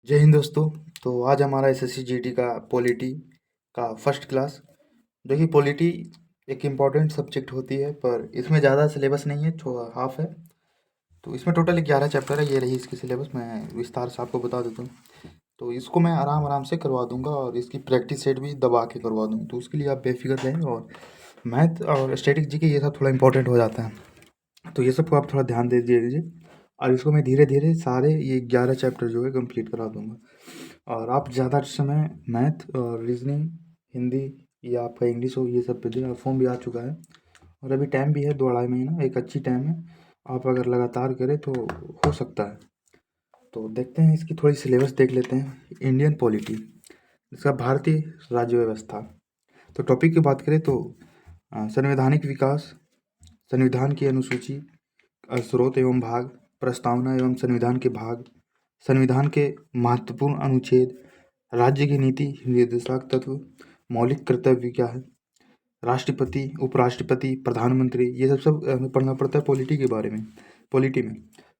जय हिंद दोस्तों। तो आज हमारा एसएससी जीडी का पॉलिटी का फर्स्ट क्लास। देखिए, पॉलिटी एक इम्पॉर्टेंट सब्जेक्ट होती है, पर इसमें ज़्यादा सिलेबस नहीं है, हाफ है। तो इसमें टोटल 11 चैप्टर है। ये रही इसकी सिलेबस, मैं विस्तार से आपको बता देता हूँ। तो इसको मैं आराम आराम से करवा दूंगा और इसकी प्रैक्टिस सेट भी दबा के करवा दूँगा, तो उसके लिए आप बेफिक्र रहें। और मैथ और स्टैटिक जी के ये सब थोड़ा इंपॉर्टेंट हो जाता है, तो ये सबको आप थोड़ा ध्यान दे दीजिए। और इसको मैं धीरे धीरे सारे ये 11 चैप्टर जो है कंप्लीट करा दूंगा। और आप ज़्यादा समय मैथ और रीजनिंग, हिंदी या आपका इंग्लिश हो, ये सब पे दें। फॉर्म भी आ चुका है और अभी टाइम भी है, 2 अढ़ाई महीना, एक अच्छी टाइम है। आप अगर लगातार करें तो हो सकता है। तो देखते हैं, इसकी थोड़ी सिलेबस देख लेते हैं। इंडियन पॉलिटी, इसका भारतीय राज्य व्यवस्था। तो टॉपिक की बात करें तो संवैधानिक विकास, संविधान की अनुसूची, स्रोत एवं भाग, प्रस्तावना एवं संविधान के भाग, संविधान के महत्वपूर्ण अनुच्छेद, राज्य की नीति निर्देशक तत्व, मौलिक कर्तव्य क्या है, राष्ट्रपति, उपराष्ट्रपति, प्रधानमंत्री, ये सब सब हमें पढ़ना पड़ता है पॉलिटी के बारे में, पॉलिटी में।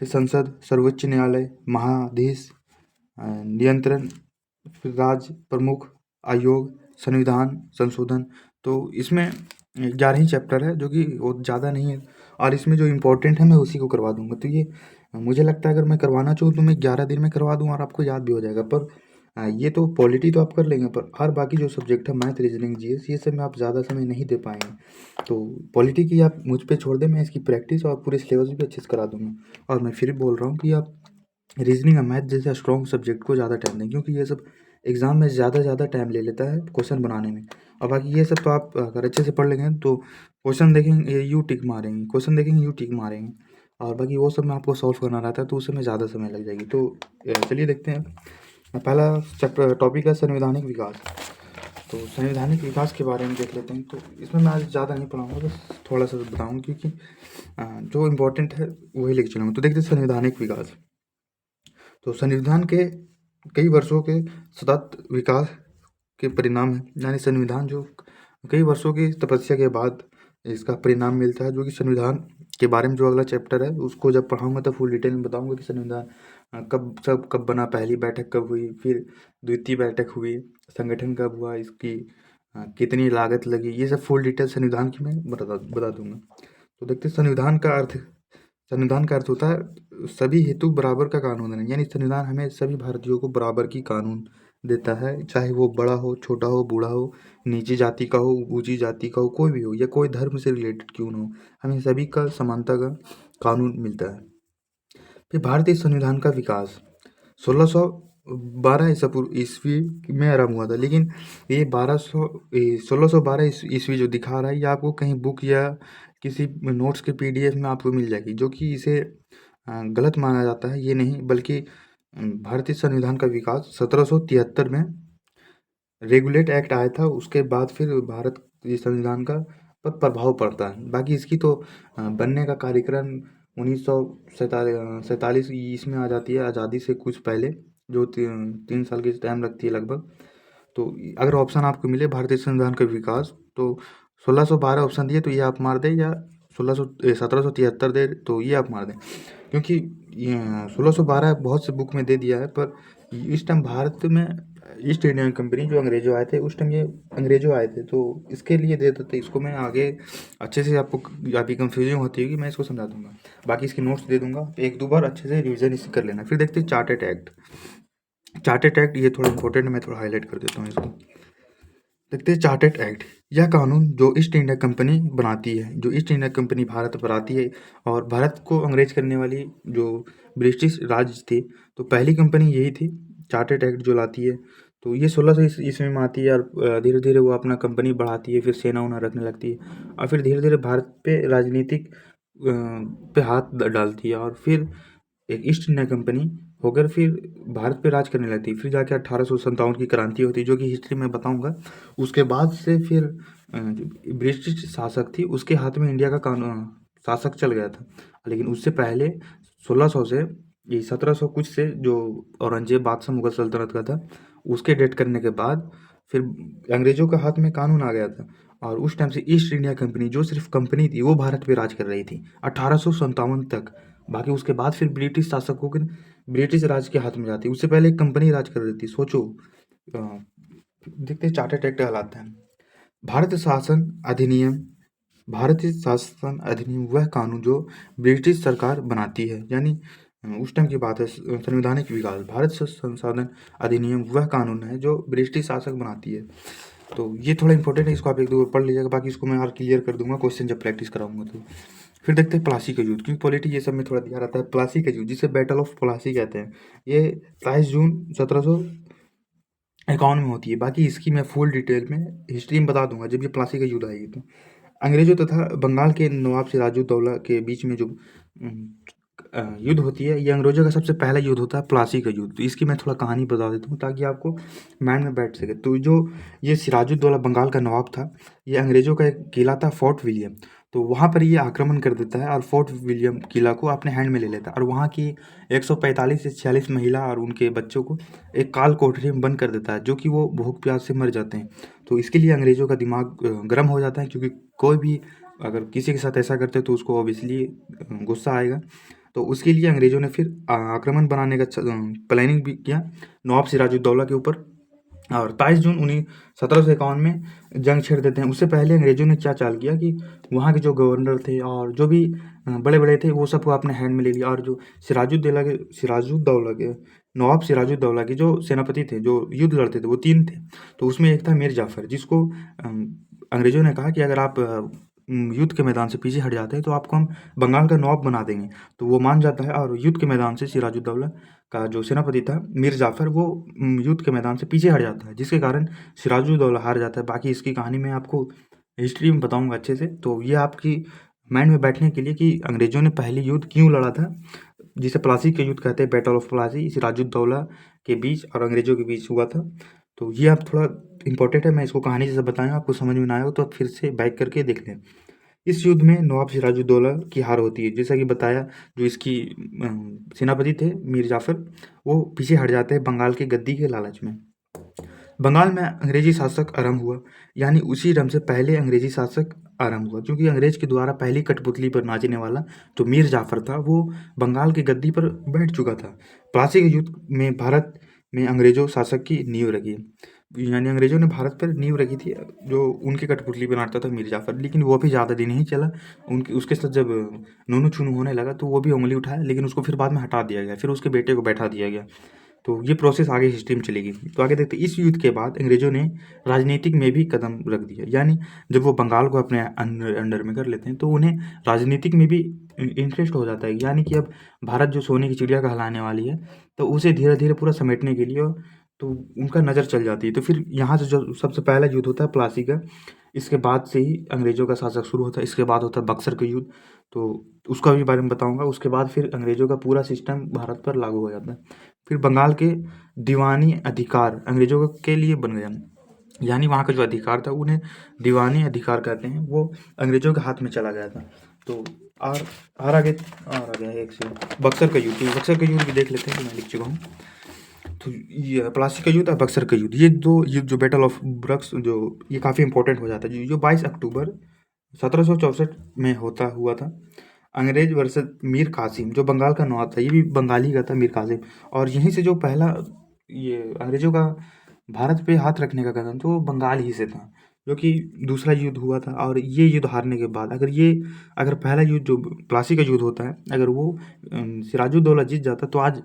फिर संसद, सर्वोच्च न्यायालय, महाधीश, नियंत्रण, फिर राज्य प्रमुख, आयोग, संविधान संशोधन। तो इसमें 11 ही चैप्टर है, जो कि वो ज़्यादा नहीं है। और इसमें जो इम्पोर्टेंट है मैं उसी को करवा दूंगा। तो ये मुझे लगता है अगर मैं करवाना चाहूँ तो मैं 11 दिन में करवा दूँ और आपको याद भी हो जाएगा। पर ये तो पॉलिटी तो आप कर लेंगे, पर हर बाकी जो सब्जेक्ट है, मैथ, रीजनिंग, जीएस, ये सब में आप ज़्यादा समय नहीं दे पाएंगे। तो पॉलिटी की आप मुझ पे छोड़ दें, मैं इसकी प्रैक्टिस और पूरे सिलेबस भी अच्छे से करा दूंगा। और मैं फिर बोल रहा हूँ कि आप रीजनिंग और मैथ जैसे स्ट्रॉन्ग सब्जेक्ट को ज़्यादा टाइम दें, क्योंकि ये सब एग्जाम में ज़्यादा टाइम ले लेता है क्वेश्चन बनाने में। और बाकी ये सब तो आप अगर अच्छे से पढ़ लेंगे तो क्वेश्चन देखेंगे यू टिक मारेंगे, क्वेश्चन देखेंगे यू टिक मारेंगे। और बाकी वो सब में आपको सॉल्व करना रहता है, तो उसमें ज़्यादा समय लग जाएगी। तो चलिए देखते हैं। पहला चैप्टर टॉपिक है संवैधानिक विकास। तो संवैधानिक विकास के बारे में देख लेते हैं। तो इसमें मैं आज ज़्यादा नहीं पढ़ाऊँगा, बस थोड़ा सा बताऊँगा, क्योंकि जो इम्पोर्टेंट है वही लेके चलूँगा। तो देखते हैं संवैधानिक विकास। तो संविधान के कई वर्षों के सतत विकास के परिणाम है, यानी संविधान जो कई वर्षों की तपस्या के बाद इसका परिणाम मिलता है। जो कि संविधान के बारे में जो अगला चैप्टर है उसको जब पढ़ाऊंगा तो फुल डिटेल में बताऊंगा कि संविधान कब बना, पहली बैठक कब हुई, फिर द्वितीय बैठक हुई, संगठन कब हुआ, इसकी कितनी लागत लगी, ये सब फुल डिटेल संविधान की मैं बता दूंगा। तो देखते हैं संविधान का अर्थ। संविधान का अर्थ होता है सभी हेतु बराबर का कानून है, यानी संविधान हमें सभी भारतीयों को बराबर की कानून देता है, चाहे वो बड़ा हो, छोटा हो, बूढ़ा हो, नीची जाति का हो, ऊंची जाति का हो, कोई भी हो, या कोई धर्म से रिलेटेड क्यों ना हो, हमें सभी का समानता का कानून मिलता है। फिर भारतीय संविधान का विकास 1612 ईस्वी में आरंभ हुआ था, लेकिन ये 1612 ईस्वी जो दिखा रहा है, ये आपको कहीं बुक या किसी नोट्स के पीडीएफ में आपको मिल जाएगी, जो कि इसे गलत माना जाता है। ये नहीं, बल्कि भारतीय संविधान का विकास 1773 में रेगुलेट एक्ट आया था, उसके बाद फिर भारत ये संविधान का पर प्रभाव पड़ता है। बाकी इसकी तो बनने का कार्यक्रम 1947 इसमें आ जाती है, आज़ादी से कुछ पहले, जो 3 साल की टाइम लगती है लगभग। तो अगर ऑप्शन आपको मिले भारतीय संविधान का विकास, तो 1612 ऑप्शन दिए तो ये आप मार दें, या 1773 दे तो ये आप मार दें, क्योंकि 1612 बहुत से बुक में दे दिया है। पर इस टाइम भारत में ईस्ट इंडियन कंपनी जो अंग्रेजों आए थे उस टाइम, ये अंग्रेजों आए थे, तो इसके लिए दे देते। इसको मैं आगे अच्छे से आपको, आपकी कंफ्यूजन होती होगी, मैं इसको समझा दूंगा। बाकी इसके नोट्स दे दूंगा, एक दो बार अच्छे से रिविजन इसे कर लेना। फिर देखते हैं चार्टेड एक्ट। चार्टेड एक्ट ये थोड़ा इंपॉर्टेंट है, मैं थोड़ा हाईलाइट कर देता हूँ इसको। देखते हैं चार्टेड एक्ट। यह कानून जो ईस्ट इंडिया कंपनी बनाती है, जो ईस्ट इंडिया कंपनी भारत पर आती है और भारत को अंग्रेज करने वाली जो ब्रिटिश राज थी, तो पहली कंपनी यही थी, चार्टेड एक्ट जो लाती है। तो ये 1600 ईस्वी में आती है, और धीरे धीरे वो अपना कंपनी बढ़ाती है, फिर सेना उना रखने लगती है, और फिर धीरे धीरे भारत पे राजनीतिक पे हाथ डालती है, और फिर एक ईस्ट इंडिया कंपनी होकर फिर भारत पे राज करने लगती है। फिर जाके 1857 की क्रांति होती है, जो कि हिस्ट्री में बताऊंगा। उसके बाद से फिर जो ब्रिटिश शासक थी उसके हाथ में इंडिया का कानून शासक चल गया था। लेकिन उससे पहले 1600 से ये 1700 कुछ से जो औरंगजेब बादशाह मुगल सल्तनत का था, उसके डेट करने के बाद फिर अंग्रेजों के हाथ में कानून आ गया था। और उस टाइम से ईस्ट इंडिया कंपनी, जो सिर्फ कंपनी थी, वो भारत पे राज कर रही थी 1857 तक। बाकी उसके बाद फिर ब्रिटिश शासकों के ब्रिटिश राज के हाथ में जाती है। उससे पहले एक कंपनी राज कर रही थी। सोचो, देखते हैं चार्टर्ड एक्ट कहलाता है। भारतीय शासन अधिनियम भारतीय शासन अधिनियम वह कानून जो ब्रिटिश सरकार बनाती है, यानी उस टाइम की बात है। संवैधानिक विकास भारत संसाधन अधिनियम वह कानून है जो ब्रिटिश शासक बनाती है। तो ये थोड़ा इंपॉर्टेंट है, इसको आप एक दो बार पढ़ लीजिएगा, बाकी इसको मैं और क्लियर कर दूंगा क्वेश्चन जब प्रैक्टिस कराऊंगा तो। फिर देखते हैं प्लासी का युद्ध, क्योंकि पॉलिटी ये सब में थोड़ा ध्यान रहता है। प्लासी का युद्ध जिसे बैटल ऑफ प्लासी कहते हैं, ये 23 जून 1751 में होती है। बाकी इसकी मैं फुल डिटेल में हिस्ट्री में बता दूंगा जब ये प्लासी का युद्ध आएगी तो। अंग्रेजों तथा बंगाल के नवाब सिराजुद्दौला के बीच में जो युद्ध होती है, ये अंग्रेजों का सबसे पहला युद्ध होता है, प्लासी का युद्ध। तो इसकी मैं थोड़ा कहानी बता देता हूँ ताकि आपको माइंड में बैठ सके। तो जो ये सिराजुद्दौला बंगाल का नवाब था, ये अंग्रेजों का एक किला था फोर्ट विलियम। तो वहाँ पर ये आक्रमण कर देता है और फोर्ट विलियम किला को अपने हैंड में ले लेता है, और वहाँ की 145 से 46 महिला और उनके बच्चों को एक काल कोठरी में बंद कर देता है, जो कि वो भूख प्यास से मर जाते हैं। तो इसके लिए अंग्रेजों का दिमाग गर्म हो जाता है, क्योंकि कोई भी अगर किसी के साथ ऐसा करते तो उसको ऑब्वियसली गुस्सा आएगा। तो उसके लिए अंग्रेजों ने फिर आक्रमण बनाने का प्लानिंग भी किया नवाब सिराजुद्दौला के ऊपर, और 23 जून 1751 में जंग छेड़ देते हैं। उससे पहले अंग्रेजों ने क्या चाल किया कि वहाँ के जो गवर्नर थे और जो भी बड़े बड़े थे वो सबको अपने हैंड में ले लिया, और जो सिराजुद्दौला के नवाब सिराजुद्दौला के जो सेनापति थे जो युद्ध लड़ते थे वो 3 थे। तो उसमें एक था मीर जाफर, जिसको अंग्रेजों ने कहा कि अगर आप युद्ध के मैदान से पीछे हट जाते हैं तो आपको हम बंगाल का नवाब बना देंगे। तो वो मान जाता है और युद्ध के मैदान से सिराजुद्दौला का जो सेनापति था मीर जाफर, वो युद्ध के मैदान से पीछे हट जाता है, जिसके कारण सिराजुद्दौला हार जाता है। बाकी इसकी कहानी मैं आपको हिस्ट्री में बताऊंगा अच्छे से। तो ये आपकी माइंड में बैठने के लिए कि अंग्रेजों ने पहले युद्ध क्यों लड़ा था, जिसे प्लासी का युद्ध कहते हैं, बैटल ऑफ प्लासी सिराजुद्दौला के बीच और अंग्रेजों के बीच हुआ था। तो ये आप थोड़ा इंपॉर्टेंट है, मैं इसको कहानी जैसे बताया, आपको समझ में ना आया हो तो आप फिर से बैक करके देख लें। इस युद्ध में नवाब सिराजुद्दौला की हार होती है, जैसा कि बताया। जो इसकी सेनापति थे मीर जाफर, वो पीछे हट जाते हैं बंगाल की गद्दी के लालच में। बंगाल में अंग्रेजी शासक आरंभ हुआ, यानी उसी रंग से पहले अंग्रेजी शासक आरंभ हुआ, क्योंकि अंग्रेज के द्वारा पहली कठपुतली पर नाचने वाला जो मीर जाफर था वो बंगाल की गद्दी पर बैठ चुका था। प्लासी के युद्ध में भारत में अंग्रेजों शासक की नींव रखी, यानी अंग्रेजों ने भारत पर नींव रखी थी, जो उनकी कठपुतली पर नाचता था मीर जाफर। लेकिन वो भी ज़्यादा दिन नहीं चला, उनके उसके साथ जब नूनू चूनू होने लगा तो वो भी उंगली उठाया, लेकिन उसको फिर बाद में हटा दिया गया, फिर उसके बेटे को बैठा दिया गया। तो ये प्रोसेस आगे हिस्ट्री में चलेगी। तो आगे देखते हैं, इस युद्ध के बाद अंग्रेजों ने राजनीतिक में भी कदम रख दिया, यानी जब वो बंगाल को अपने अंडर में कर लेते हैं तो उन्हें राजनीतिक में भी इंटरेस्ट हो जाता है, यानी कि अब भारत जो सोने की चिड़िया कहलाने वाली है, तो उसे धीरे धीरे पूरा समेटने के लिए तो उनका नज़र चल जाती है। तो फिर यहाँ से जो सबसे पहला युद्ध होता है प्लासी का, इसके बाद से ही अंग्रेजों का शासक शुरू होता है। इसके बाद होता है बक्सर का युद्ध, तो उसका भी बारे में बताऊंगा। उसके बाद फिर अंग्रेजों का पूरा सिस्टम भारत पर लागू हो जाता है। फिर बंगाल के दीवानी अधिकार अंग्रेजों के लिए बन गया, यानी वहाँ का जो अधिकार था उन्हें दीवानी अधिकार कहते हैं, वो अंग्रेजों के हाथ में चला गया था। तो और आगे है एक से बक्सर का युद्ध भी देख लेते हैं कि मैं लिख चुका हूँ। तो ये प्लासी का युद्ध और बक्सर का युद्ध, ये दो युद्ध जो बैटल ऑफ ब्रक्स जो ये काफ़ी इंपॉर्टेंट हो जाता है, जो 22 अक्टूबर 1764 में हुआ था। अंग्रेज वर्सेस मीर कासिम, जो बंगाल का नवाब था, ये भी बंगाली का था मीर कासिम। और यहीं से जो पहला ये अंग्रेजों का भारत पे हाथ रखने का कदम तो बंगाल ही से था, जो कि दूसरा युद्ध हुआ था। और ये युद्ध हारने के बाद अगर पहला युद्ध जो प्लासी का युद्ध होता है, अगर वो सिराजुद्दौला जीत जाता तो आज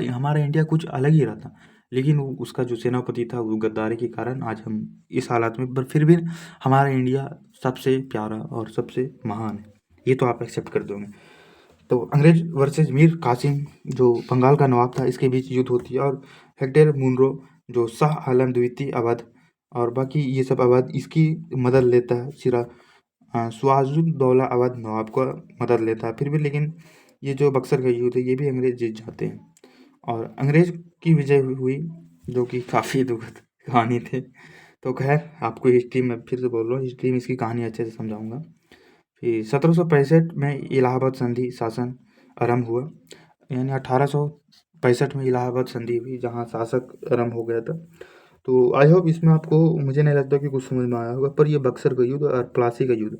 हमारा इंडिया कुछ अलग ही रहता। लेकिन उसका जो सेनापति था वो गद्दारी के कारण आज हम इस हालात में, पर फिर भी हमारा इंडिया सबसे प्यारा और सबसे महान है, ये तो आप एक्सेप्ट कर दोगे। तो अंग्रेज वर्सेस मीर कासिम जो बंगाल का नवाब था, इसके बीच युद्ध होती है। और हेक्टर मुनरो जो शाह आलम द्वितीय अवध और बाकी ये सब अवध इसकी मदद लेता है, सिराजुद्दौला अवध नवाब को मदद लेता है फिर भी। लेकिन ये जो बक्सर का युद्ध है ये भी अंग्रेज जीत जाते हैं और अंग्रेज की विजय हुई, जो कि काफ़ी दुखद कहानी थी। तो खैर आपको हिस्ट्री में फिर से बोल रहा हूँ, हिस्ट्री में इसकी कहानी अच्छे से समझाऊंगा। फिर 1765 में इलाहाबाद संधि शासन आरंभ हुआ, यानी 1865 में इलाहाबाद संधि हुई जहाँ शासक आरंभ हो गया था। तो आई होप इसमें आपको, मुझे नहीं लगता कि कुछ समझ में आया होगा, पर ये बक्सर का युद्ध और प्लासी का युद्ध,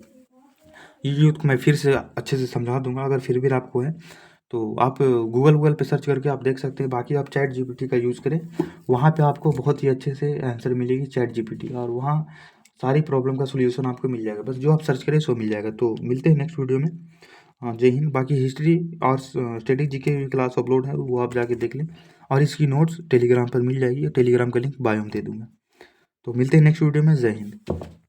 ये युद्ध को मैं फिर से अच्छे से समझा दूंगा। अगर फिर भी आपको है तो आप गूगल पे सर्च करके आप देख सकते हैं। बाकी आप चैट जीपीटी का यूज़ करें, वहाँ पे आपको बहुत ही अच्छे से आंसर मिलेगी चैट जीपीटी, और वहाँ सारी प्रॉब्लम का सॉल्यूशन आपको मिल जाएगा। बस जो आप सर्च करें सो मिल जाएगा। तो मिलते हैं नेक्स्ट वीडियो में। हाँ, जय हिंद। बाकी हिस्ट्री और स्टैटिक जीके की क्लास अपलोड है, वो आप जाके देख लें, और इसकी नोट्स टेलीग्राम पर मिल जाएगी, टेलीग्राम का लिंक बायो में दे दूँगा। तो मिलते हैं नेक्स्ट वीडियो में। जय हिंद।